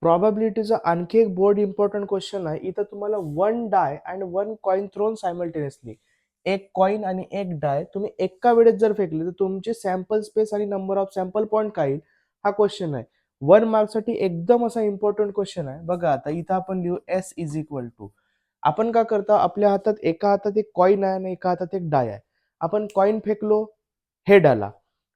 प्रॉबॅबिलिटीचा आणखी एक board important question आहे. इथं तुम्हाला 1 dye and 1 coin throne simultaneously, एक कॉइन आणि एक डाय तुम्ही एका वेळेस जर फेकले तर तुमची सॅम्पल स्पेस आणि नंबर ऑफ सॅम्पल पॉईंट काय येईल, हा क्वेश्चन आहे. 1 मार्क्ससाठी एकदम असा इम्पॉर्टंट क्वेश्चन आहे. बघा आता इथं आपण लिहू S इज इक्वल टू, आपण काय करतो, आपल्या हातात एका हातात एक कॉइन आहे आणि एका हातात एक डाय आहे. आपण कॉइन फेकलो, हेड आला.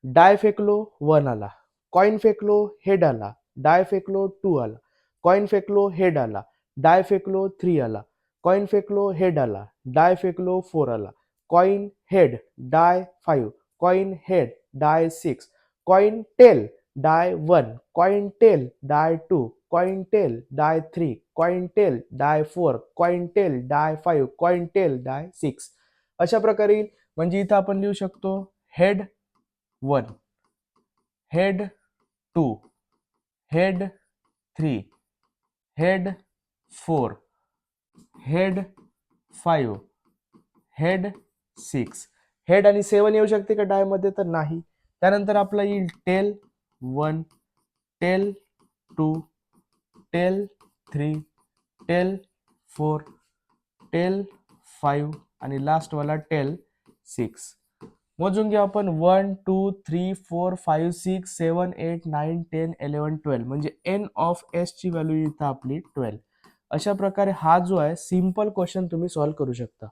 डाय फेकलो, 1 आला. कॉइन फेकलो, हेड आला. डाय फेकलो, 2 आला. कॉइन फेकलो, हेड आला. डाय फेकलो, 3 आला. कॉइन फेकलो, हेड आला. डाय फेकलो, 4 आला. कॉइन हेड डाय 5. कॉइन हेड डाय 6. कॉइन टेल डाय 1. कॉइन टेल डाय 2. कॉइन टेल डाय 3. कॉइन टेल डाय 4. कॉइन टेल डाय 5. कॉइन टेल डाय 6. अशा प्रकारे येईल. म्हणजे इथं आपण लिहू शकतो head 1, head 2, head 3, head 4, head 5, head 6. Head आणि 7 येऊ शकते का डाय मध्ये, तर नाही. त्यानंतर आपला येईल tail 1, tail 2, tail 3, tail 4, tail 5 आणि लास्ट वाला टेल 6. मोजून घेऊ आपण 1 2 3 4 5 6 7 8 9 10 11 12, म्हणजे एन ऑफ एस ची व्हॅल्यू इथं आपली 12. अशा प्रकारे हा जो आहे सिंपल क्वेश्चन तुम्ही सॉल्व्ह करू शकता.